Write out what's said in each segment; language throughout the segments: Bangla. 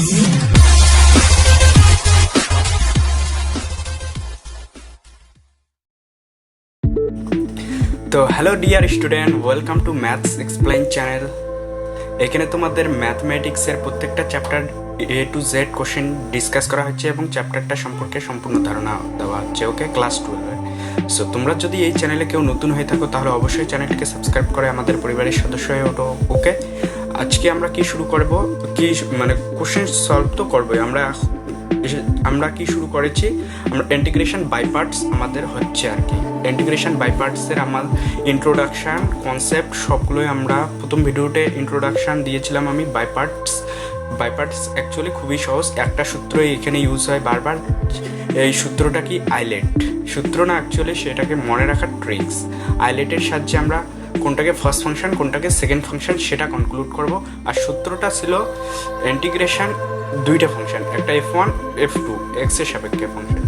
তো hello dear student, welcome to maths explain channel. এখানে তোমাদের ম্যাথমেটিক্সের প্রত্যেকটা chapter A to Z question discuss করা হচ্ছে এবং চ্যাপ্টারটা সম্পর্কে সম্পূর্ণ ধারণা দেওয়া হচ্ছে। ওকে, ক্লাস 12। সো তোমরা যদি এই চ্যানেলে কেউ নতুন হয়ে থাকো তাহলে অবশ্যই চ্যানেলটিকে সাবস্ক্রাইব করে আমাদের পরিবারের সদস্য হয়ে ওঠো। ওকে, আজকে আমরা কি শুরু করব, কি মানে কোশ্চেন সলভ তো করবোই। আমরা কি শুরু করেছি, আমরা ইন্টিগ্রেশন বাই পার্টস আমাদের হচ্ছে আর কি। ইন্টিগ্রেশন বাই পার্টসের আমার ইন্ট্রোডাকশান কনসেপ্ট সবগুলোই আমরা প্রথম ভিডিওতে ইন্ট্রোডাকশান দিয়েছিলাম আমি। বাই পার্টস অ্যাকচুয়ালি খুবই সহজ, একটা সূত্রই এখানে ইউজ হয় বারবার। এই সূত্রটা কি আইলেট সূত্র না, অ্যাকচুয়ালি সেটাকে মনে রাখার ট্রিক্স। আইলেটের সাহায্যে আমরা কোনটাকে ফার্স্ট ফাংশন কোনটাকে সেকেন্ড ফাংশন সেটা কনক্লুড করব। আর সূত্রটা ছিল ইন্টিগ্রেশন দুইটা ফাংশন, একটা F1 F2 এক্স এর সাপেক্ষে ফাংশন,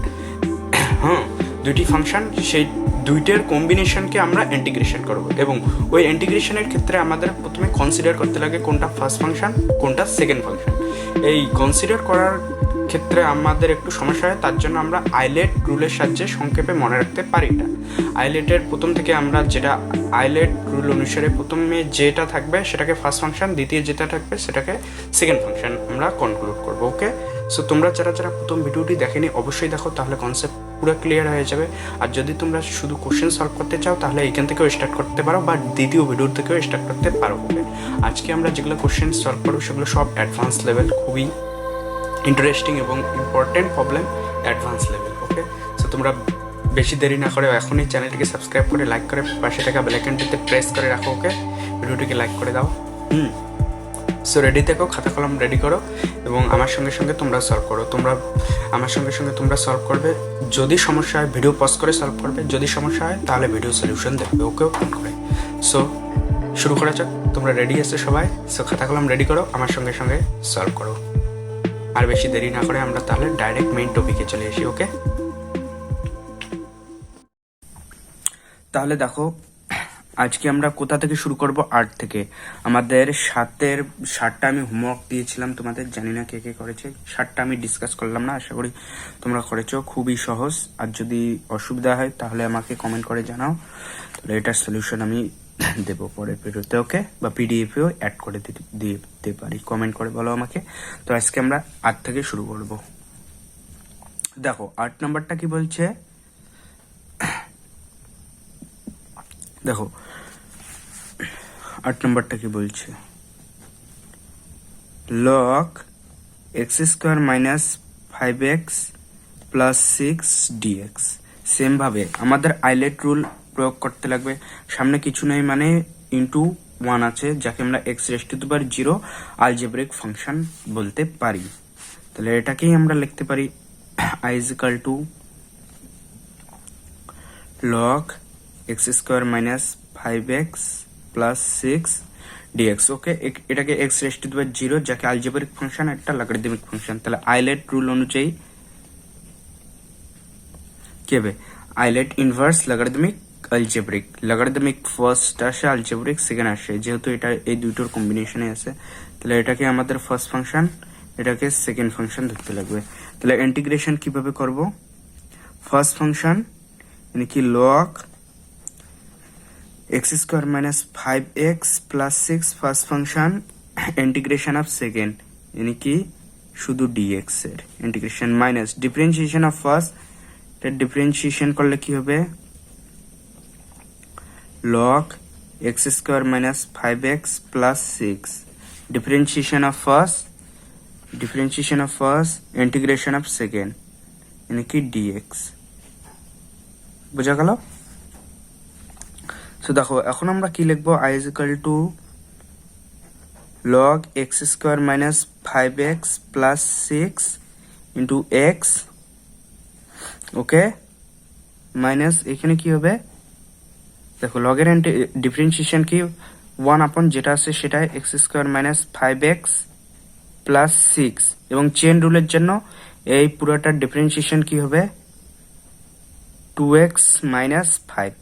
দুইটি ফাংশন, সেই দুইটার কম্বিনেশনকে আমরা ইন্টিগ্রেশন করব। এবং ওই ইন্টিগ্রেশনের ক্ষেত্রে আমাদের প্রথমে কনসিডার করতে লাগে কোনটা ফার্স্ট ফাংশন কোনটা সেকেন্ড ফাংশন। এই কনসিডার করার ক্ষেত্রে আমাদের একটু সমস্যা হয়, তার জন্য আমরা আইলেট রুলের সাহায্যে সংক্ষেপে মনে রাখতে পারি না। আইলেটের প্রথম থেকে আমরা যেটা আইলেট রুল অনুসারে প্রথমে যেটা থাকবে সেটাকে ফার্স্ট ফাংশন, দ্বিতীয় যেটা থাকবে সেটাকে সেকেন্ড ফাংশন আমরা কনক্লুড করব। ওকে, সো তোমরা যারা প্রথম ভিডিওটি দেখেনি অবশ্যই দেখো, তাহলে কনসেপ্ট পুরো ক্লিয়ার হয়ে যাবে। আর যদি তোমরা শুধু কোশ্চেন সলভ করতে চাও তাহলে এখান থেকেও স্টার্ট করতে পারো বা দ্বিতীয় ভিডিওর থেকেও স্টার্ট করতে পারো। ওকে, আজকে আমরা যেগুলো কোশ্চেন সলভ করবো সেগুলো সব অ্যাডভান্স লেভেল, খুবই ইন্টারেস্টিং এবং ইম্পর্টেন্ট প্রবলেম, অ্যাডভান্স লেভেল। ওকে, সো তোমরা বেশি দেরি না করে এখনই চ্যানেলটিকে সাবস্ক্রাইব করে লাইক করে পাশে থাকা বেল আইকনটিতে প্রেস করে রাখো। ওকে, ভিডিওটিকে লাইক করে দাও। সো রেডি থেকো, খাতা কলম রেডি করো এবং আমার সঙ্গে সঙ্গে তোমরা সলভ করো। তোমরা আমার সঙ্গে সঙ্গে তোমরা সলভ করবে। যদি সমস্যা হয় ভিডিও পজ করে সলভ করবে, যদি সমস্যা হয় তাহলে ভিডিও সলিউশন দেখবে। ওকে, ফোন করে। সো শুরু করা যাক। তোমরা রেডি আছো সবাই? সো খাতা কলম রেডি করো, আমার সঙ্গে সঙ্গে সলভ করো। আর বেশি দেরি না করে আমরা তাহলে ডাইরেক্ট মেইন টপিকে চলে আসি। ওকে, তাহলে দেখো আজকে আমরা কোথা থেকে শুরু করব? 8 থেকে। আমাদের 7টা আমি হোমওয়ার্ক দিয়েছিলাম তোমাদের, জানি না কে কে করেছে। 7টা আমি ডিসকাস করলাম না, আশা করি তোমরা করেছো। খুবই সহজ। আর যদি অসুবিধা হয় তাহলে আমাকে কমেন্ট করে জানাও, তাহলে এটার সলিউশন আমি দেবো পরের ভিডিওতে। ওকে, বা পিডিএফেও অ্যাড করে দিতে পারি, কমেন্ট করে বলো আমাকে। তো আজকে আমরা 8 থেকে শুরু করব। দেখো 8 নাম্বারটা কি বলছে, দেখো 8 নাম্বারটা কি বলছে, log x² - 5x + 6 dx। Same ভাবে আমাদের আইলেট রুল প্রয়োগ করতে লাগবে। সামনে কিছু নেই মানে ইন্টু 1 আছে, যাকে আমরা x⁻0 আলজেব্রিক ফাংশন বলতে পারি। তাহলে এটাকেই আমরা লিখতে পারি i = log x² - 5x + 6 dx। ওকে, এটাকে x⁻0 যাকে আলজেব্রিক ফাংশন, একটা লগারিদমিক ফাংশন। তাহলে আইলেট রুল অনুযায়ী কি হবে? ILATE inverse logarithmic algebraic. Logarithmic first আসে, আলজেব্রিক সেকেন্ড আসে, যেহেতু এটা এই দুটোর কম্বিনেশনে আছে। তাহলে এটাকে আমাদের ফার্স্ট ফাংশন, এটাকে সেকেন্ড ফাংশন ধরতে লাগবে। তাহলে ইন্টিগ্রেশন কিভাবে করব? ফার্স্ট ফাংশন মানে কি log x² - 5x + 6 first function, integration of second মানে কি শুধু dx এর integration, minus differentiation of first. Differentiation করলে কি হবে? log x² - 5x + 6 differentiation of first integration of second মানে কি dx। বোঝা গেল? সো দেখো এখন আমরা কি লিখবো, i = log x² - 5x + 6 * x। Okay, minus এখানে কি হবে? দেখো লগের ডিফারেন্সিয়েশন কি 1 যেটা আছে সেটা x² - 5x + 6, এবং চেন রুলের জন্য এই পুরোটার ডিফারেন্সিয়েশন কি হবে? 2x - 5,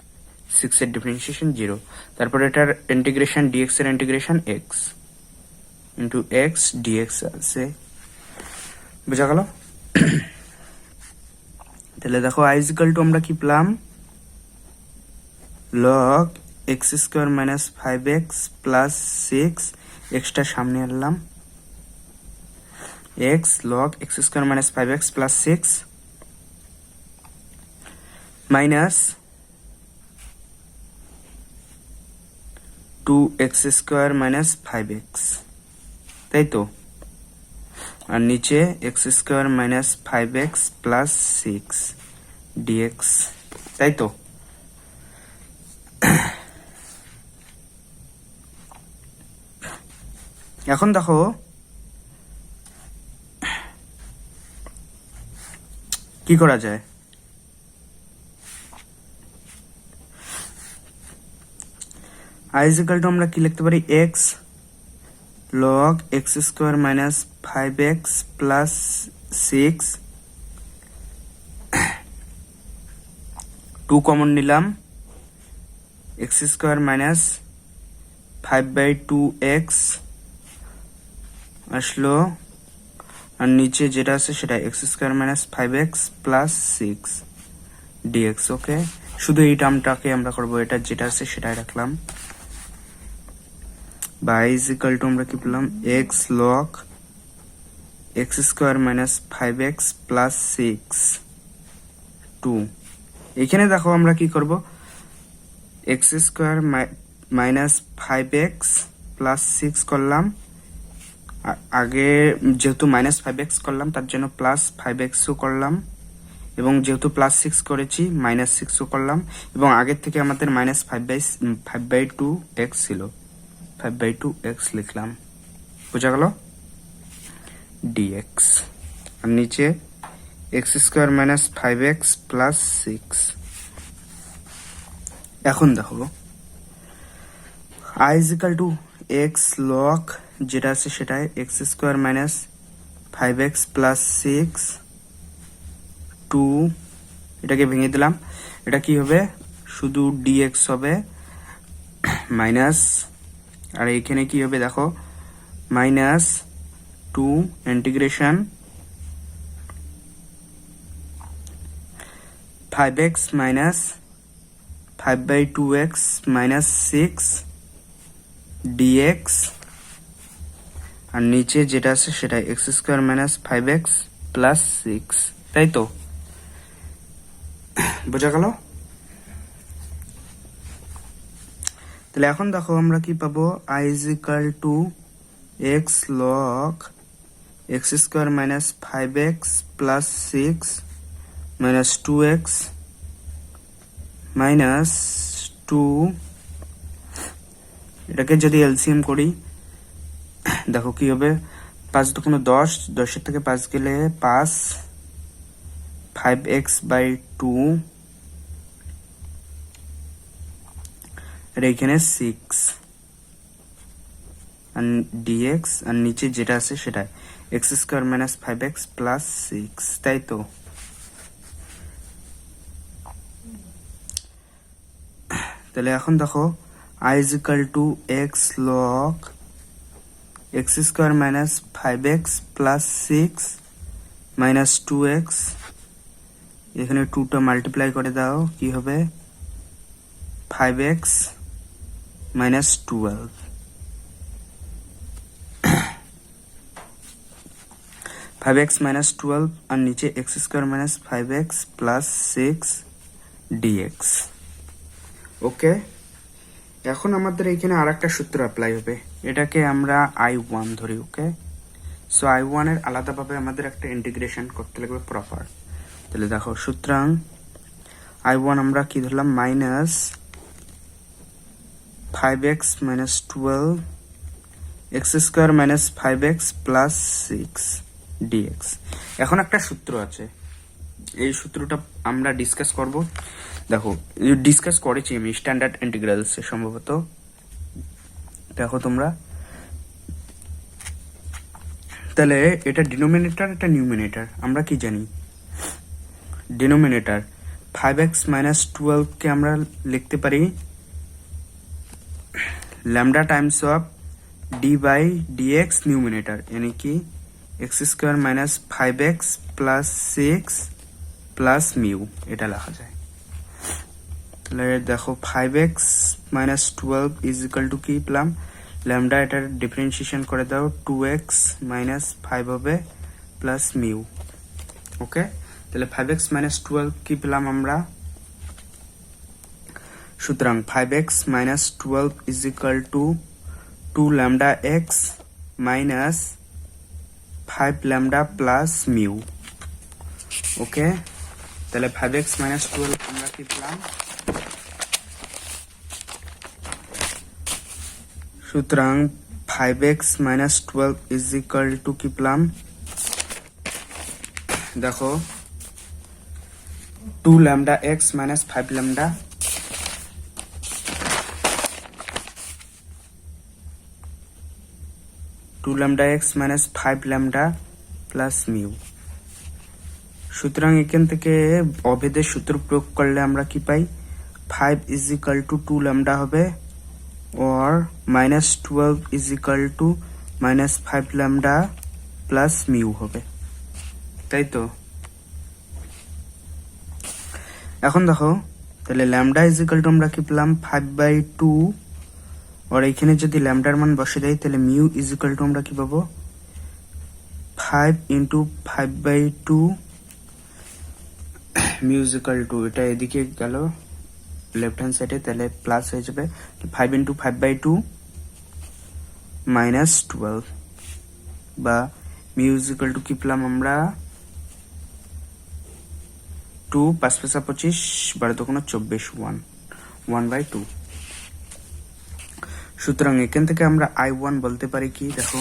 6 এর ডিফারেন্সিয়েশন 0। তারপর এটার ইন্টিগ্রেশন dx এর ইন্টিগ্রেশন x * x dx আছে বোঝা গেল? তাহলে দেখো i is equal to আমরা কি পেলাম, log x square minus 5x plus 6, extra সামনে আনলাম, x log x square minus 5x plus 6 minus 2x square minus 5x, তাই তো? আর নিচে x square minus 5x plus 6 dx, তাই তো? এখন দেখো কি করা যায়। i is equal to আমরা কি লিখতে পারি, x log x square minus 5x plus 6, 2 common নিলাম, x স্কোয়ার মাইনাস 5/2x আসলো, আর নিচে যেটা আছে সেটা x square minus 5x plus 6 dx। ওকে, শুধু এই টার্মটাকে আমরা করবো, এটা যেটা আছে সেটাই রাখলাম। বা i is equal to আমরা কি পেলাম, x log x square minus 5x plus 6 2। এখানে দেখো আমরা কি করব, x square minus 5x plus 6 করলাম, আগে যেহেতু মাইনাস 5x করলাম তার জন্য প্লাস 5xও করলাম, এবং যেহেতু প্লাস 6 করেছি মাইনাস 6ও করলাম, এবং আগের থেকে আমাদের মাইনাস 5/2x ছিল, 5/2x লিখলাম। বোঝা গেল? dx। আর নিচে x square minus 5x plus 6। এখন দেখো i is equal to x log যেটা আছে সেটাই x square minus 5x plus 6 2, এটাকে ভেঙে দিলাম, এটা কি হবে, শুধু dx হবে মাইনাস, আর এখানে কি হবে দেখো, minus 2 integration 5x minus 5/2x minus 6 dx, আর নিচে যেটা আছে সেটা x square minus 5x plus 6, তাই তো? বোঝা গেল? তাহলে এখন দেখো আমরা কি পাবো, i is equal to x log x square minus 5x plus 6 minus 2x minus 2, এটাকে যদি এলসিএম করি দেখো কি হবে, 5 দুগুণ 10, 10 থেকে 5 গেলে 5, 5x/2, আর এখানে 6 আর dx, আর নিচে যেটা আছে সেটা x square minus 5x plus 6, তাই তো? তাহলে এখন দেখো i is equal to x log x square minus 5x plus 6 minus 2x, এখানে 2টা মাল্টিপ্লাই করে দাও, কি হবে 5x মাইনাস 12, 5x মাইনাস 12, আর নিচে x square minus 5x plus 6 dx। ওকে, এখন আমাদের এখানে আর একটা সূত্র অ্যাপ্লাই হবে, এটাকে আমরা I1 ধরি। ওকে, সো I1 এর আলাদাভাবে আমাদের একটা ইন্টিগ্রেশন করতে লাগবে প্রপার। তাহলে দেখো, সুতরাং I1 আমরা কি ধরলাম, minus 5x minus 12 x square minus 5x plus 6 dx। এখন একটা সূত্র আছে, এই সূত্রটা আমরা ডিসকাস করব। দেখো, ডিসকাস করেছি আমি স্ট্যান্ডার্ড ইন্টিগ্রালস সম্ভবত। দেখো তোমরা, তাহলে এটা ডিনোমিনেটর, এটা নিউমিনেটর। আমরা কি জানি, ডিনোমিনেটর 5x মাইনাস 12 কে আমরা লিখতে পারি lambda times of d by dx numerator, यानी कि x square minus 5x plus 6 plus mu এটা লেখা যায়। তাহলে দেখো 5x minus 12 is equal two কি পেলাম, ল্যামডা এটার ডিফারেন্সিয়েশন করে দাও, 2x মাইনাস 5 হবে প্লাস মিউ। ওকে, তাহলে 5x মাইনাস 12 কি পেলাম আমরা, সুতরাং 5x minus 12 is equal to 2 lambda x minus 5 lambda plus mu. Okay, তাহলে 5x মাইনাস 12 আমরা কি পেলাম, সুতরাং 5x minus 12 is equal two কি পেলাম, দেখো 2 lambda x minus 5 lambda, 2 lambda x minus 5 lambda plus mu. সুতরাং এখান থেকে অভেদের সূত্র প্রয়োগ করলে আমরা কি পাই, 5 ইজ ইকাল টু 2 ল্যামডা হবে, or minus 12 is equal to minus 5 lambda plus mu হবে, তাই তো। এখন দেখো তাহলে ল্যামডা ইজ ইকাল টু আমরা কি পেলাম 5/2, আর এখানে যদি ল্যামডার মান বসে দেই তাহলে মিউ ইজ ইকাল টু আমরা কি পাবো, 5 into 5/2 mu is equal two, এটা এদিকে গেল লেফট হ্যান্ড সাইডে, তাহলে প্লাস হয়ে যাবে 5 ইন্টু 5/2 মাইনাস 12, বা মিউ ইজ ইকাল টু কি পেলাম আমরা 2 5 5 25 12 2 24 1/2। সুতরাং এখান থেকে আমরা I1 বলতে পারি কি, দেখো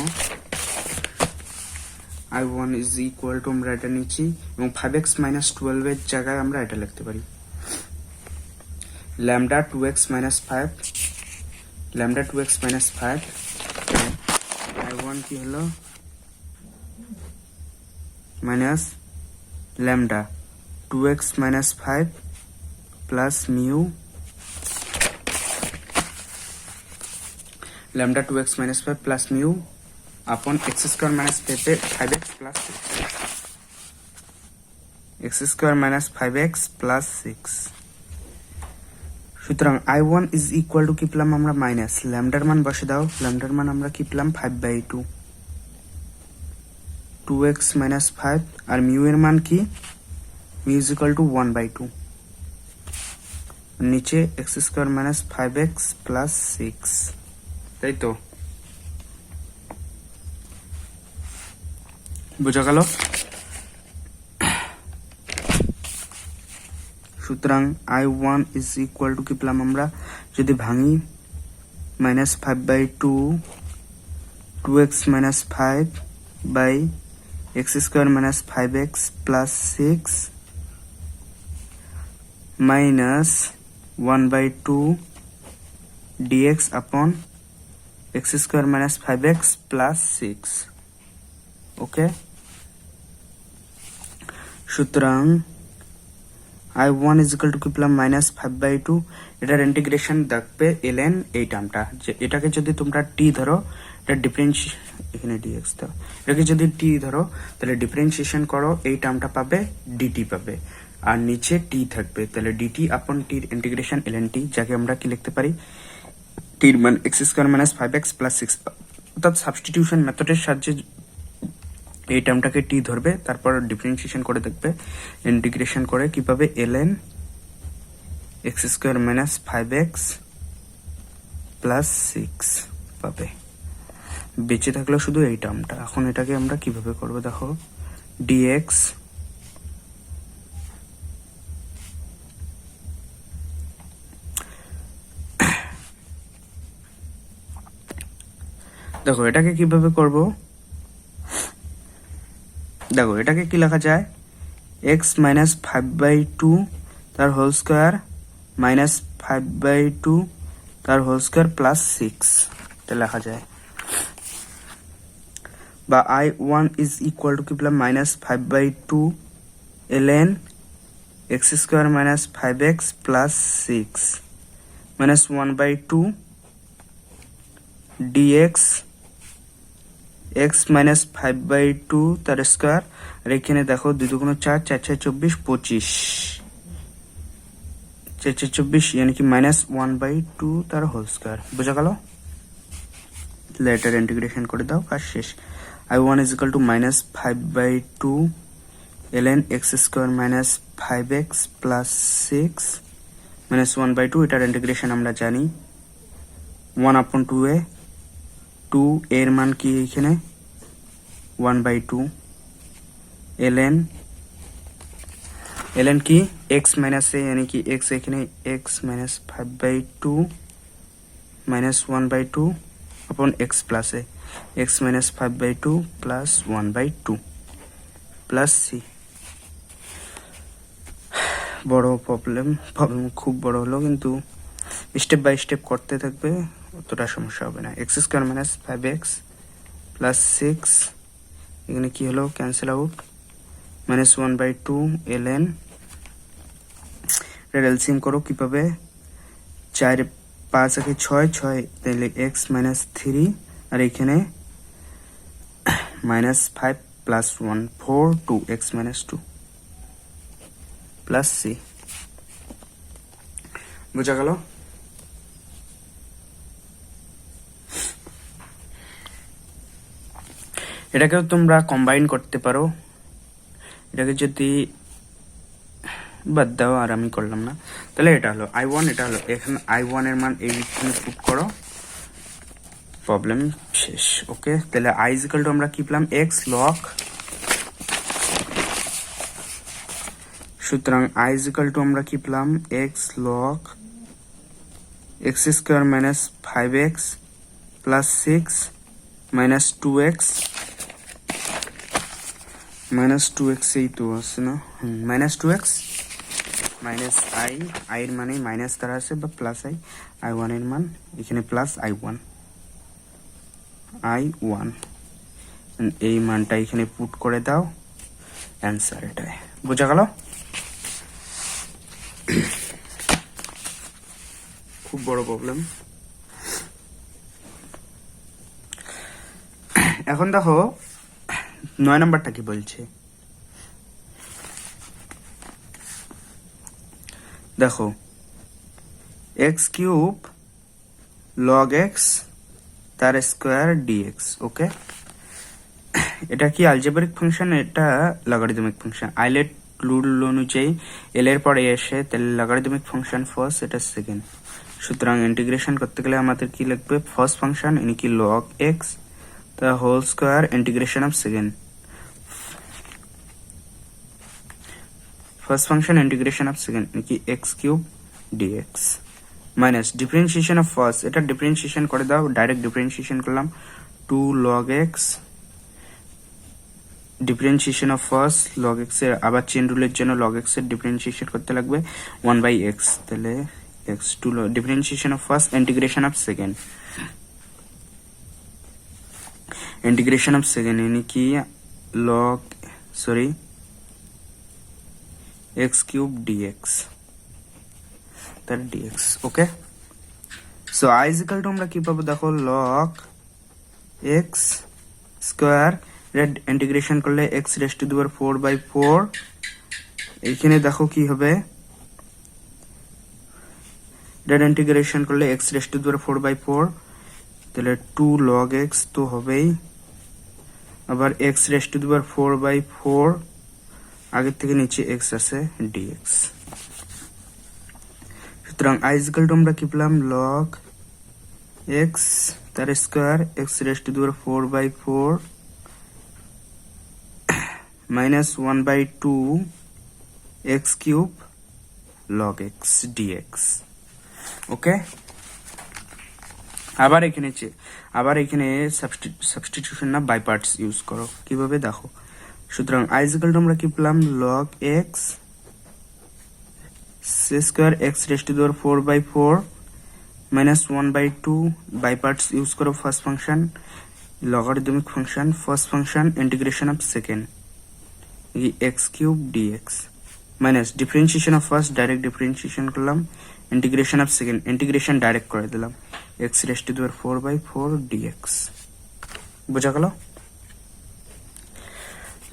I1 ইজ ইকুয়াল টু আমরা এটা নিচ্ছি এবং 5x মাইনাস 12 এর জায়গায় আমরা এটা লিখতে পারি lambda 2x minus 5, lambda 2x minus 5, I1 কি হলো minus lambda 2x minus 5 plus mu lambda 2x minus 5 plus mu upon x square minus 5x plus 6, x square minus 5x plus 6। সুতরাং I1 ইজ ইকুয়াল টু কি পেলাম আমরা মাইনাস ল্যামডার মান বসে দাও, ল্যামডার মান আমরা কি পেলাম 5/2, 2x মাইনাস 5, আর মিউ এর মান কি, মিউ ইজ ইকুয়াল টু 1/2, নিচে x square minus 5x plus 6, তাই তো, বুঝা গেল। সুতরাং I1 ইজ ইকুয়াল টু কি পেলাম আমরা, যদি ভাঙি minus 5/2 2x minus 5 by x square minus 5x plus 6 minus 1/2 dx upon x square minus 5x plus 6। Okay, সুতরাং I1 ইজ ইকুয়াল টু কি পেলাম মাইনাস 5/2, এটার ইন্টিগ্রেশন দেখবে ln এই টার্মটা, যে এটাকে যদি তোমরা t ধরো, এটা এখানে dx দাও, এটাকে যদি t ধরো তাহলে ডিফারেন্সিয়েশন করো, এই টার্মটা পাবে dt পাবে, আর নিচে t থাকবে, তাহলে dt আপন t এর ইন্টিগ্রেশন ln t, যাকে আমরা কি লিখতে পারি, t এর মান x square minus 5x plus 6, অর্থাৎ সাবস্টিটিউশন মেথডের সাহায্যে এই টার্মটাকে টি ধরবে, তারপর ডিফারেন্সিয়েশন করে দেখবে, ইন্টিগ্রেশন করে কি পাবে ln x square minus 5x plus 6 পাবে, বেঁচে থাকলো শুধু এই টার্মটা। এখন এটাকে আমরা কিভাবে করব, দেখো dx দেখো এটাকে কিভাবে করব, দেখো এটাকে কি লেখা যায়, x মাইনাস 5/2 তার হোল স্কয়ার মাইনাস 5/2 তার হোল স্কয়ার প্লাস 6 এটা লেখা যায়, বা I1 ইজ ইকুয়াল টু কি পেলাম minus 5/2 ln x square minus 5x plus 6 minus 1/2 dx x minus 5/2 তার স্কোয়ার, আর এখানে দেখো 2 2 4, 4 4 24, 25, 4 4 24 यानी कि -1/2 তার হোল স্কোয়ার। বোঝা গেল? লেটার ইন্টিগ্রেশন করে দাও, কাজ শেষ। I1 is equal to -5/2 ln x square minus 5x plus 6 -1/2, এটার ইন্টিগ্রেশন আমরা জানি 1/2 2 এর মান কি এখানে 1/2 ln কি x माइनस है यानी कि x এখানে x minus 5/2 -1/2 upon x plus है x minus 5/2 plus 1/2 plus c। বড় প্রবলেম খুব বড় হলো, কিন্তু স্টেপ বাই স্টেপ করতে থাকবে, অতটা সমস্যা হবে না। x square minus 5x plus 6 এখানে কি হলো, ক্যান্সেল আউট, -1/2 ln, এটা এলসিএম করো কিভাবে, 4 5 একে 6 6 তাহলে x মাইনাস 3 আর এখানে -5 plus 1 4 2 x minus 2 plus c। বুঝা গেল? এটাকেও তোমরা কম্বাইন করতে পারো, এটাকে যদি বাদ দাও আর আমি করলাম না, তাহলে এটা হলো I1, এটা হলো এখানে I1 এর মান এইখানে পুট করো, প্রবলেম শেষ। ওকে, তাহলে I is equal to আমরা কি পেলাম, x log, সুতরাং I is equal to আমরা কি পেলাম, x log x square minus 5x plus 6 minus 2x এই তো আছে না, -2x মাইনাস I এর মানে মাইনাস দ্বারা আছে বা প্লাস I1 এর মান এখানে প্লাস I1 এই মানটা এখানে পুট করে দাও, অ্যান্সার এটাই। বোঝা গেল? খুব বড় প্রবলেম। এখন দেখো 9 নাম্বারটা কি বলছে, দেখো x কিউব log x তার স্কয়ার dx। ওকে, এটা কি আলজেব্রিক ফাংশন, এটা লগারিদমিক ফাংশন। আইলেট রুল অনুযায়ী এল এর পরে এসে তাহলে লগারিদমিক ফাংশন ফার্স্ট, এটা সেকেন্ড। সুতরাং ইন্টিগ্রেশন করতে গেলে আমাদের কি লিখবে, ফার্স্ট ফাংশন ইনি কি log x the whole square integration of second, first function integration of second কি x cube dx minus differentiation of first, এটা ডিফারেন্সিয়েশন করে দাও, ডাইরেক্ট ডিফারেন্সিয়েশন করলাম 2 log x, differentiation of first log x এর আবার চেইন রুলের জন্য log x এর ডিফারেন্সিয়েশন করতে লাগবে 1/x, তাহলে x 2 differentiation of first integration of second, integration of second यानी कि log x cube dx that dx। Okay, so I is equal to আমরা কি পাবো, দেখো log x square, red integration করলে x raised to the power 4/4, এখানে দেখো কি হবে, রেড ইন্টিগ্রেশন করলে x raised to the power 4/4, তাহলে 2 log x তো হবেই, আবার x raised to the power 4/4, আগের থেকে নিচে x আছে dx। সুতরাং I is equal to আমরা কি পেলাম, log x তার square x raised to the power 4/4 minus 1/2 x cube log x dx। ওকে, আবার এখানে সাবস্টিটিউশন না বাই পার্টস ইউজ করো, কিভাবে দেখো। সুতরাং I is equal to আমরা কি পেলাম, log x square x raised to the power 4/4 minus 1/2 by parts use করো, first function logarithmic function, first function integration of second x cube dx minus differentiation of first, direct differentiation করলাম, integration of second, integration direct করে দিলাম, x raised to the power 4/4 dx। বোঝা গেল?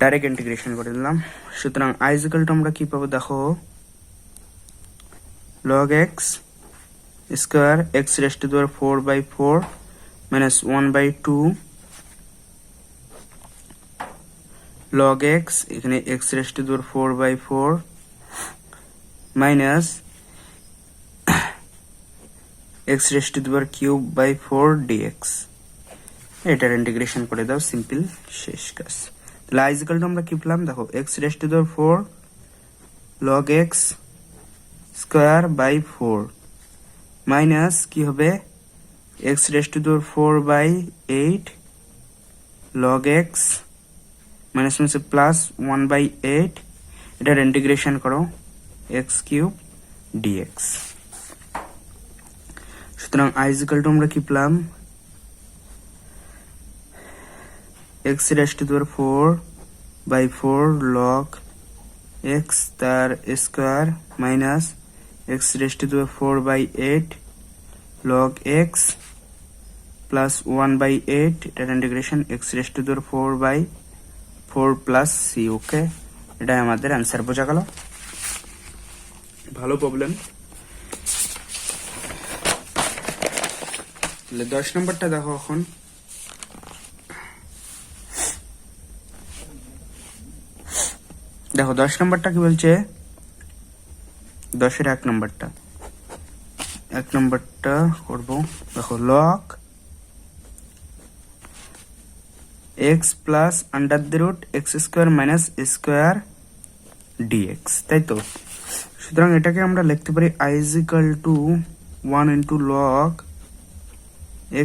ডাইরেক্ট ইন্টিগ্রেশন করে দিলাম। সুতরাং i is equal to আমরা কি পাবো দেখো, log x square x raised to the power 4/4 minus 1/2 log x, এখানে x raised to the 4/4 minus x raised to the cube by 4 dx। এটার ইন্টিগ্রেশন করে দাও, সিম্পল, শেষ কাজ। তাহলে i is equal to আমরা কি পেলাম দেখো, x raised to the 4 log x square by 4 minus কি হবে x raised to the 4/8 log x minus হচ্ছে প্লাস 1/8, এটার ইন্টিগ্রেশন করো x কিউব dx। সুতরাং i is equal to আমরা কি পেলাম, x raised to the 4/4 log x তার square minus x raised to the 4/8 log x plus 1/8, এটার integration x raised to the 4/4 plus c। ওকে, এটাই আমাদের অ্যান্সার। বোঝা গেল? ভালো প্রবলেম। 10 নম্বরটা দেখো এখন। দেখো 10 নম্বরটা কি বলছে, 10-এর 1 নম্বরটা করবো। দেখো log x plus under the root x square minus square dx, তাই তো? সুতরাং এটাকে আমরা লিখতে পারি i is equal to 1 into log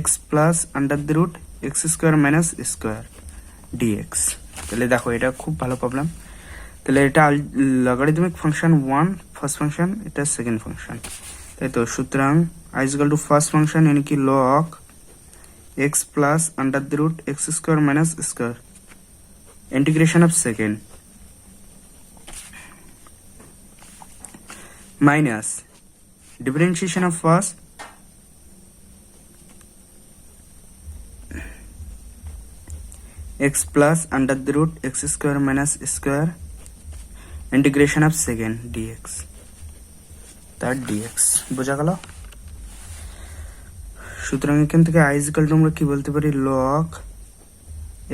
x plus under the root x square minus square dx. তাহলে দেখো এটা খুব ভালো প্রবলেম। তাহলে এটা লগারিদমিক ফাংশন 1 ফার্স্ট ফাংশন, এটা সেকেন্ড ফাংশন, তাই তো? সুতরাং i is equal to first function यानी कि log x plus under the root x square minus square integration of second minus differentiation of first x plus under the root x square minus square integration of second dx, তার dx। বোঝা গেল? সুতরাং এখান থেকে i is equal to আমরা কি বলতে পারি, log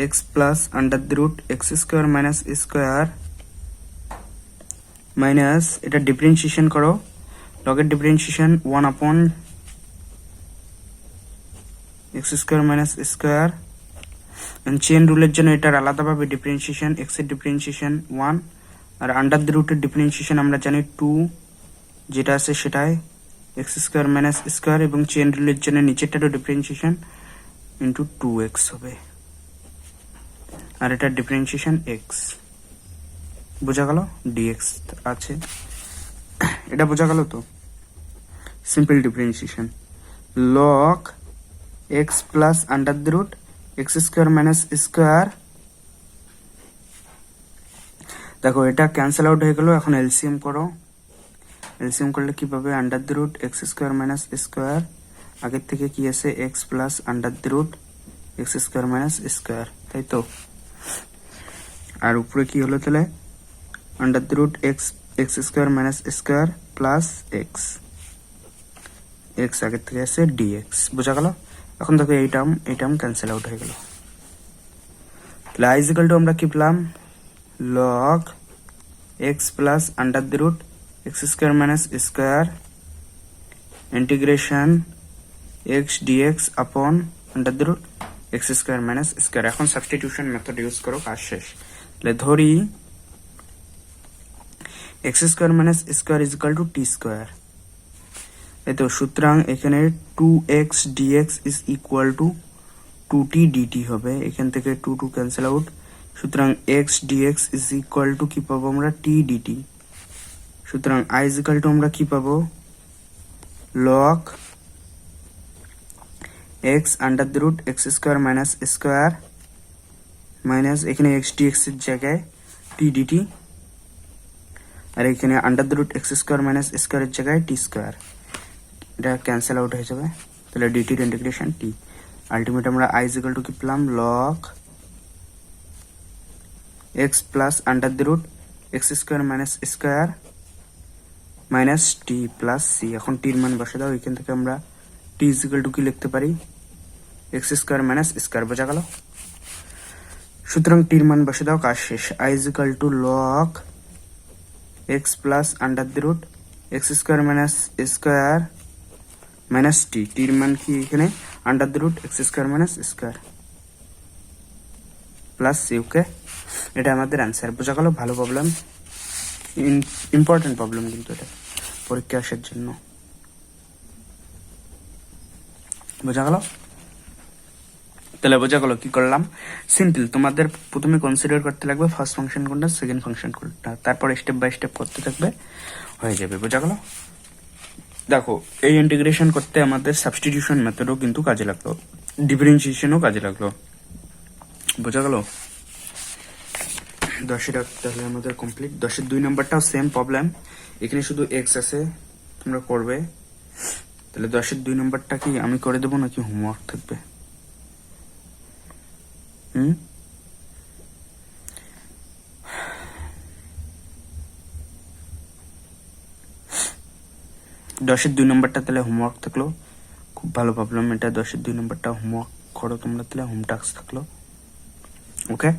x plus under the root x square minus square minus, এটা ডিফারেন্সিয়েশন করো, log এর differentiation 1 upon x square minus square, chain রুলের জন্য এটার আলাদাভাবে ডিফারেন্সিয়েশন, x এর ডিফারেন্সিয়েশন 1 আর আন্ডার দ্য রুটের ডিফারেন্সিয়েশন আমরা জানি 2, যেটা আছে সেটাই x স্কয়ার মাইনাস স্কয়ার, এবং চেইন রুলের জন্য নিচেরটারও ডিফারেন্সিয়েশন ইনটু 2x হবে, আর এটা ডিফারেন্সিয়েশন x। বোঝা গেল? dx আছে, এটা বোঝা গেল তো? Simple differentiation log x plus under the root x square minus square. দেখো এটা ক্যান্সেল আউট হয়ে গেল, এখন এলসিএম করো। এলসিএম করলে কি পাবে, under the root x square minus square, আগের থেকে কি আছে x plus under the root x square minus square, তাই তো? আর উপরে কি হলো তাহলে, under the root x square minus square plus x, x আগের থেকে আছে ডিএক্স। বোঝা গেল? এখন দেখো এই টার্ম ক্যান্সেল আউট হয়ে গেল। তাহলে i is equal to আমরা কি পেলাম, log x plus under the root x square minus square integration x dx upon under the root x square minus square। এখন সাবস্টিটিউশন মেথড ইউজ করো, কাজ শেষ। তাহলে ধরি x square minus square is equal to t square, এই তো? সুতরাং এখানে 2x dx is equal to 2t dt হবে, এখান থেকে 2 ক্যান্সেল আউট। সুতরাং x dx is equal to কি পাবো আমরা, t dt। সুতরাং i is equal to আমরা কি পাবো, log x under the root x square minus square minus এখানে x dx এর জায়গায় t dt, আর এখানে under the root x square minus square এর জায়গায় t square, এটা ক্যান্সেল আউট হয়ে যাবে। তাহলে dt এর ইন্টিগ্রেশন t। আলটিমেট আমরা i is equal to কি পেলাম, log x plus under the root x square minus square minus t plus c. এখন টির মান বসে দাও, এখান থেকে আমরা টি ইজিক্যাল টু কি লিখতে পারি, এক্স স্কোয়ার মাইনাস স্কোয়ার, বোঝা গেল। সুতরাং টির মান বসে দাও, কাজ শেষ। I is equal to log x plus under the root x square minus square minus t, টির মান কি এখানে under the root x square minus square plus C. Okay, এটা আমাদের অ্যান্সার, বোঝা গেল। ভালো প্রবলেম, ইম্পর্টেন্ট প্রবলেম কিন্তু এটা পরীক্ষা আসার জন্য, বোঝা গেল। তাহলে বোঝা গেল কি করলাম, সিম্পল। তোমাদের প্রথমে কনসিডার করতে লাগবে ফার্স্ট ফাংশন কোনটা, সেকেন্ড ফাংশন কোনটা, তারপর স্টেপ বাই স্টেপ করতে থাকবে, হয়ে যাবে, বোঝা গেল। দেখো, এই ইন্টিগ্রেশন করতে আমাদের সাবস্টিটিউশন মেথডও কিন্তু কাজে লাগলো, ডিফারেন্সিয়েশনও কাজে লাগলো, বোঝা গেল। 10 তাহলে আমাদের কমপ্লিট। 10 2 নম্বরটাও সেম প্রবলেম, এখানে শুধু এক্স আছে, তোমরা করবে। তাহলে 10 2 নম্বরটা কি আমি করে দেবো নাকি হোমওয়ার্ক থাকবে? 10 2 নম্বরটা তাহলে হোমওয়ার্ক থাকলো, খুব ভালো প্রবলেম এটা। 10 2 নম্বরটা হোমওয়ার্ক করো তোমরা, তাহলে হোম টাস্ক থাকলো। ওকে,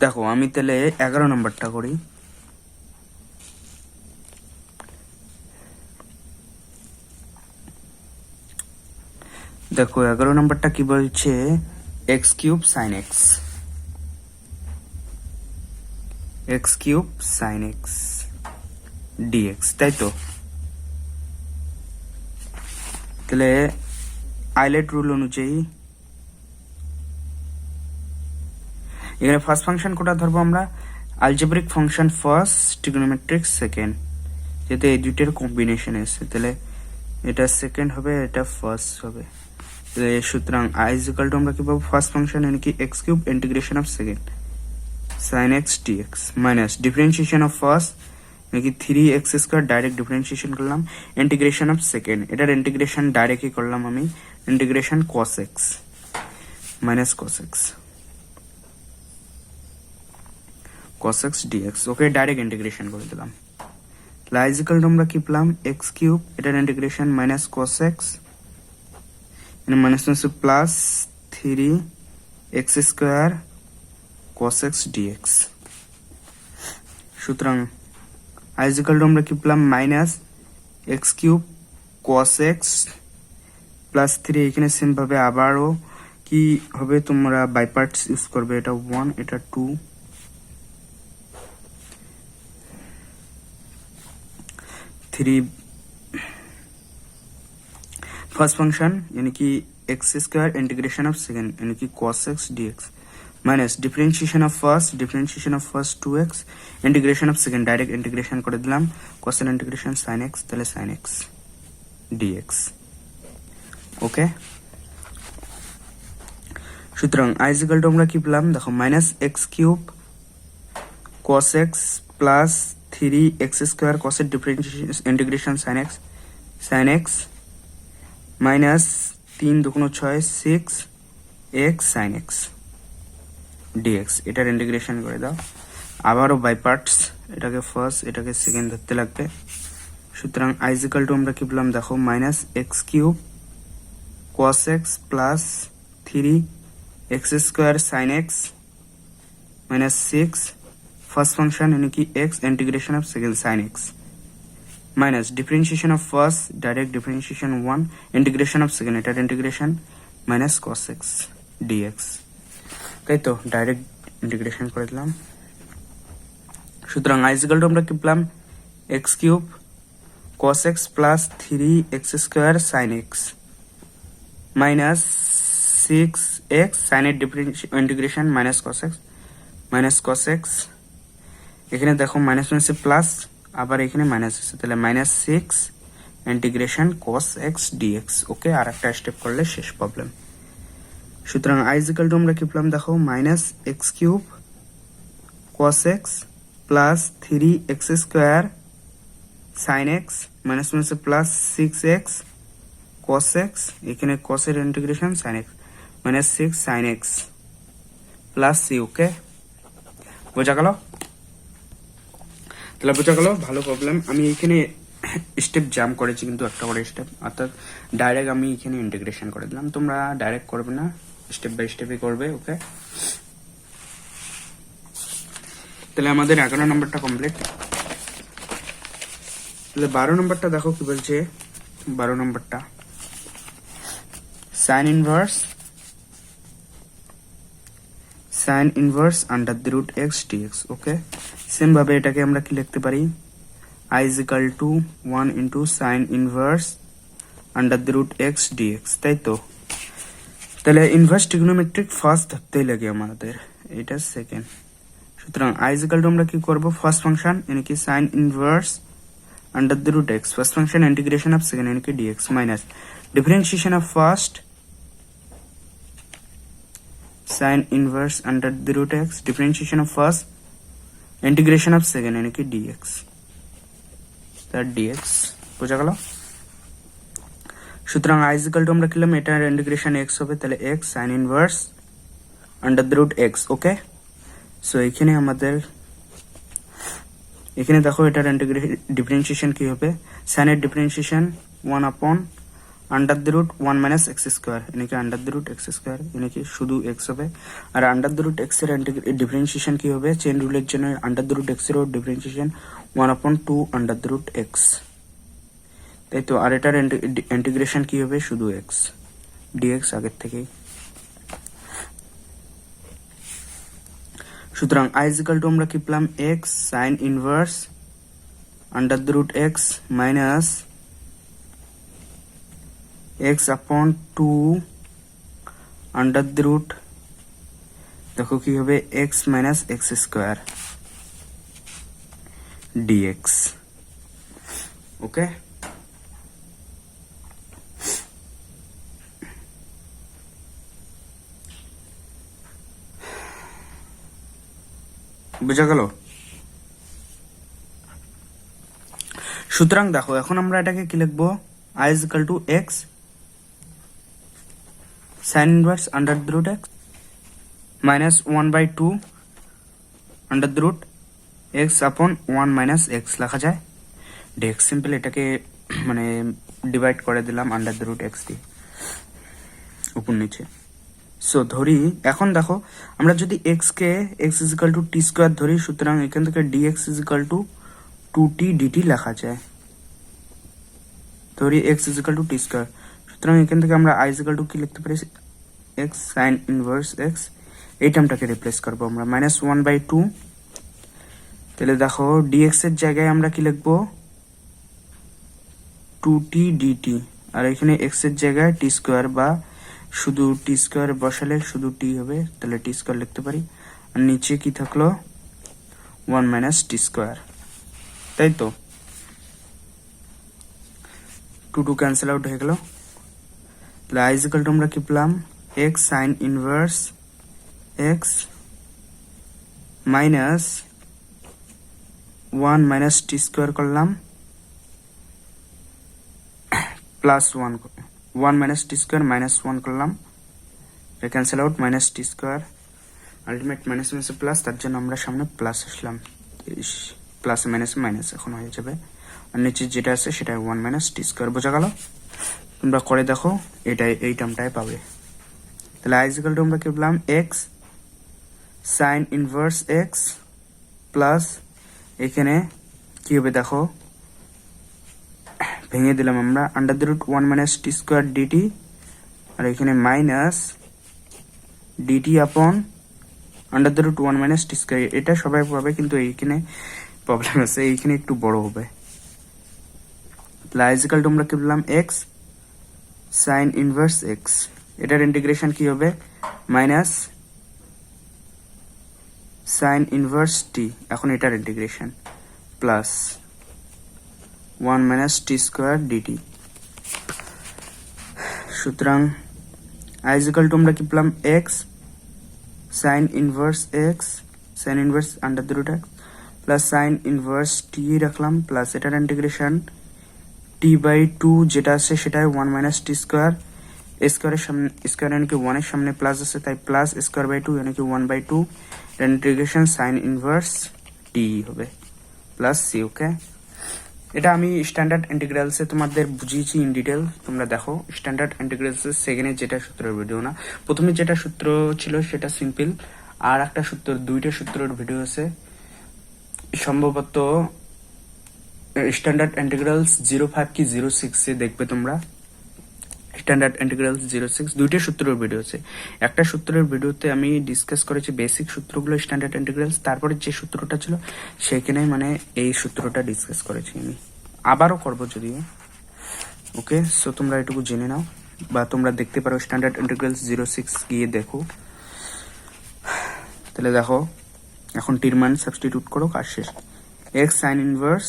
দেখো আমি তাহলে 11 নম্বরটা করি। দেখো 11 নম্বরটা কি বলছে, x cube sine x, x cube sine x dx, তাই তো। তাহলে আইলেট রুল অনুযায়ী এখানে ফার্স্ট ফাংশন কোটা ধরবো আমরা, আলজেব্রিক ফাংশন ফার্স্ট, ট্রিগোনোমেট্রিক সেকেন্ড, যেহেতু এই দুইটার কম্বিনেশন এসে, তাহলে এটা সেকেন্ড হবে, এটা ফার্স্ট হবে। সুতরাং আই ইজিক্যাল টু আমরা কি পাবো, ফার্স্ট ফাংশন মানে কি x cube integration of second sine x dx minus differentiation of first নাকি 3x স্কোয়ার, ডাইরেক্ট ডিফারেন্সিয়েশন করলাম, ইন্টিগ্রেশন অফ সেকেন্ড, এটার ইন্টিগ্রেশন ডাইরেক্টই করলাম আমি, integration cos x minus cos x cos x dx। Okay, direct integration করে দিলাম। লাইজিক্যাল আমরা কি পেলাম, এক্স কিউব, এটার integration minus cos x minus plus 3x square cos x dx। সুতরাং আইজিক্যাল আমরা কি পেলাম, minus x cube cos x plus 3, এখানে সেম ভাবে আবারও কি হবে, তোমরা বাই পার্টস ইউজ করবে, এটা 1 এটা 2, 3 फर्स्ट फंक्शन यानी कि x square integration of second यानी कि cos x dx minus differentiation of first 2x integration of second direct integration করে দিলাম cos এর इंटीग्रेशन sin x তাহলে sin x dx। ওকে, সুতরাং i ইকুয়াল টু আমরা কি পেলাম, দেখো minus x cube cos x plus 3x square cos এর differentiation integration sin x minus 3 2 6 6x sin x dx, এটার ইন্টিগ্রেশন করে দাও। আবারও বাই পার্টস, এটাকে ফার্স্ট এটাকে সেকেন্ড ধরতে লাগবে। সুতরাং i ইকুয়াল টু আমরা কি পেলাম, দেখো minus x cube cos x plus 3x square sin x minus 6 first function यानी कि x integration of second sin x minus differentiation of first direct differentiation 1 integration of second एटार integration minus cos x dx, তাই তো ডাইরেক্ট ইন্টিগ্রেশন করে দিলাম। সুতরাং i ইকুয়াল টু আমরা কি পেলাম, x cube cos x plus 3x square sin x minus 6x sin এর ইন্টিগ্রেশন মাইনাস cos x, এখানে দেখো মাইনাস মাইনাস প্লাস, আবার এখানে মাইনাস আছে, তাহলে minus 6 integration cos x dx। ওকে, আর একটা স্টেপ করলে শেষ প্রবলেম। সুতরাং i ইকুয়াল টু আমরা কি পেলাম, দেখো minus x cube cos x plus 3x square sin x minus minus plus 6x cos x, এখানে cos এর integration sin x minus 6 sin x plus C. Okay, বোঝা গেল? তাহলে বোঝা গেল, ভালো প্রবলেম। আমি এখানে স্টেপ জাম্প করেছি কিন্তু একটা করে স্টেপ, অর্থাৎ ডাইরেক্ট আমি এখানে ইন্টিগ্রেশন করে দিলাম। তোমরা ডাইরেক্ট করবে না, স্টেপ বাই স্টেপই করবে। ওকে, তাহলে আমাদের 11 নম্বরটা কমপ্লিট। তাহলে 12 নম্বরটা দেখো কি বলছে। 12 নম্বরটা sine inverse under the root x dx. Okay, same ভাবে এটাকে আমরা কি লিখতে পারি, i is equal to 1 into sin inverse under the root x dx, তাই তো? তাহলে ইনভার্স ট্রিগনোমেট্রিক ফার্স্ট ধরতেই লাগে আমাদের, এটা সেকেন্ড। সুতরাং i is equal to আমরা কি করব, ফার্স্ট ফাংশন यानी कि sin inverse under the root x, first function integration of second यानी कि dx minus differentiation of first sin inverse under the root x, differentiation of first integration of second यानी कि dx, তার dx। বোঝা গেল? সুতরাং i is equal to আমরা কিলাম এটার ইন্টিগ্রেশন x হবে, তাহলে x sin inverse under the root x। Okay, so এখানে আমাদের এখানে দেখো এটার ডিফারেন্সিয়েশন কি হবে, sin এর differentiation 1 upon under the root 1 minus x square यानी कि under the root x square यानी कि শুধু x হবে। আর under the root x এর ডিফারেন্সিয়েশন কি হবে, চেইন রুলের জন্য under the root x এর differentiation 1 upon 2 under the root x, তাই তো? আর এটার ইন্টিগ্রেশন কি হবে, শুধু x dx আগের থেকেই। সুতরাং i is equal to আমরা কি পেলাম, x sin inverse under the root x minus x upon 2 under the root, দেখো কি হবে, x minus x square dx। ওকে, বুঝা গেল? সুতরাং দেখো এখন আমরা এটাকে কি লিখবো, i is equal to x sin inverse under the root x minus 1/2 under the root x upon 1 minus x লেখা যায় dx। সিম্পল এটাকে মানে ডিভাইড করে দিলাম আন্ডার দ্য রুট x দিয়ে উপর নিচে। সো ধরি এখন দেখো আমরা যদি x K x is equal to t square ধরি, সুতরাং এখান থেকে dx is equal to 2t dt লেখা যায়। ধরি x is equal to t square, সুতরাং এখান থেকে আমরা i is equal to কি লিখতে পারি, x sin inverse x, এই টার্মটাকে রিপ্লেস করব আমরা -1/2। তাহলে দেখো dx এর জায়গায় আমরা কি লিখবো, 2t dt, আর এখানে x এর জায়গায় t স্কয়ার বা শুধু t স্কয়ার বসালে শুধু t হবে, তাহলে t স্কয়ার লিখতে পারি। আর নিচে কি থাকলো, 1 minus t স্কয়ার, তাই তো? 2 ক্যান্সেল আউট হয়ে গেল। তাহলে i is equal to আমরা কি পেলাম, x sin inverse x minus 1 minus t square করলাম plus 1 minus t square minus 1 করলাম, cancel out minus t square, ultimate minus minus plus, তার জন্য আমরা সামনে প্লাস আসলাম, প্লাস মাইনাস মাইনাস এখন হয়ে যাবে। আর নিচে যেটা আছে সেটা 1 minus t স্কয়ার। বোঝা গেল? তোমরা করে দেখো, এটাই এই টার্মটাই পাবে। তাহলে i is equal to আমরা কি পেলাম, x sin inverse x plus এখানে কি হবে দেখো, ভেঙে দিলাম আমরা, under the root 1 minus t square dt, আর এখানে minus dt upon under the root 1 minus t square. এটা সবাই পাবে, কিন্তু এইখানে প্রবলেম আছে, এইখানে একটু বড় হবে। তাহলে i is equal to আমরা কি পেলাম, x sin inverse x, এটার ইন্টিগ্রেশন কি হবে, মাইনাস sin inverse t, এখন এটার integration plus 1 minus t square dt। সুতরাং i is equal to আমরা কি পেলাম, x sin inverse x sin inverse under the root x plus sin inverse t রাখলাম প্লাস এটার ইন্টিগ্রেশন t/2 যেটা আছে সেটা 1 minus t স্কয়ার স্কোয়ারের সামনে স্কোয়ার यानी कि 1 এর সামনে প্লাস আছে, তাই প্লাস স্কোয়ার বাই 2 यानी कि 1/2 ইন্টিগ্রেশন সাইন ইনভার্স টি হবে প্লাস সি। ওকে, এটা আমি স্ট্যান্ডার্ড ইন্টিগ্রালসে তোমাদের বুঝিয়েছি ইন ডিটেল, তোমরা দেখো। স্ট্যান্ডার্ড ইন্টিগ্রালসে সেকেন্ডে যেটা সূত্রের ভিডিও না, প্রথমে যেটা সূত্র ছিল সেটা সিম্পল, আর একটা সূত্র, দুইটা সূত্রের ভিডিও আছে সম্ভবত স্ট্যান্ডার্ড ইন্টিগ্রালস 05 কি 06 এ দেখবে তোমরা। স্ট্যান্ডার্ড ইন্টিগ্রালস 06 দুইটা সূত্রের ভিডিও আছে। একটা সূত্রের ভিডিওতে আমি ডিসকাস করেছি বেসিক সূত্রগুলো স্ট্যান্ডার্ড ইন্টিগ্রালস, তারপরে যে সূত্রটা ছিল সেখানে মানে এই সূত্রটা ডিসকাস করেছি আমি, আবারও করব যদিও। ওকে, সো তোমরা এটুকু জেনে নাও, বা তোমরা দেখতে পারো স্ট্যান্ডার্ড ইন্টিগ্রালস 06 গিয়ে দেখো। তাহলে দেখো এখন টির মান সাবস্টিটিউট করো, কাজ শেষ। x sin inverse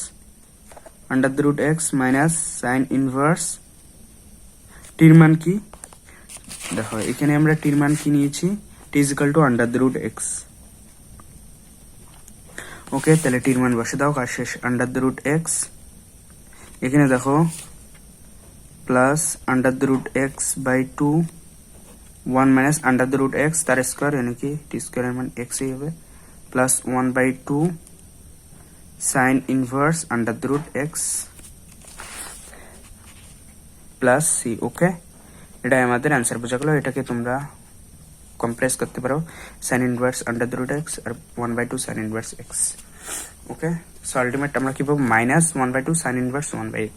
under the root x minus sine inverse টির মান কি দেখো, এখানে আমরা টির মান কি নিয়েছি, t is equal to under the root x। Okay, তাহলে টির মান বসে দাও, কাজ শেষ। আন্ডার দ্য রুট x, এখানে দেখো plus under the root x by 2 1 minus under the root x তার স্কোয়ার यानी कि টি স্কোয়ারের মান x এই হবে plus 1/2 sine inverse under the root x plus C. Okay, এটা আমাদের অ্যান্সার বোঝা গেল। এটাকে তোমরা কম্প্রেস করতে পারো, sine inverse under the root x আর 1/2 sine inverse x। Okay, so ultimate আমরা কি পাবো, মাইনাস 1/2 সাইন ইনভার্স 1/x।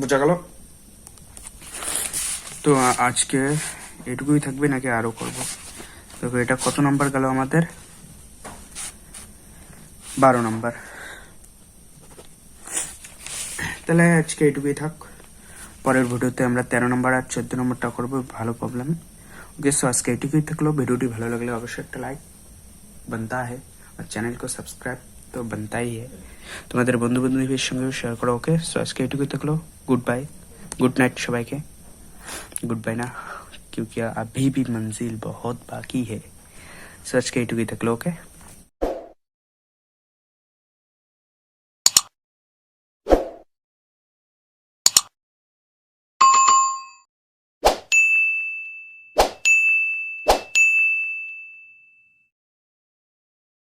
বোঝা গেল? তো আজকে এটুকুই থাকবে নাকি আরো করব? দেখো এটা কত নাম্বার গেল আমাদের, 12 নাম্বার। তাহলে আজকে এটুকুই থাক, পরের ভিডিওতে আমরা 13 নম্বর আর 14 নম্বরটা করবো, ভালো প্রবলেম। ওকে, সো আজকে এটুকুই থাকলো। ভিডিওটি ভালো লাগলে অবশ্যই একটা লাইক बनता है और চ্যানেল को সাবস্ক্রাইব তো बनता ही है। তোমাদের বন্ধু বান্ধবীর সঙ্গেও শেয়ার করো। ওকে, সো আজকে এটুকুই থাকলো। গুড বাই, গুড নাইট সবাইকে। गुड बाय ना, क्योंकि अभी भी मंजिल बहुत बाकी है। सो आज के एटुकुई तक लो। ओके।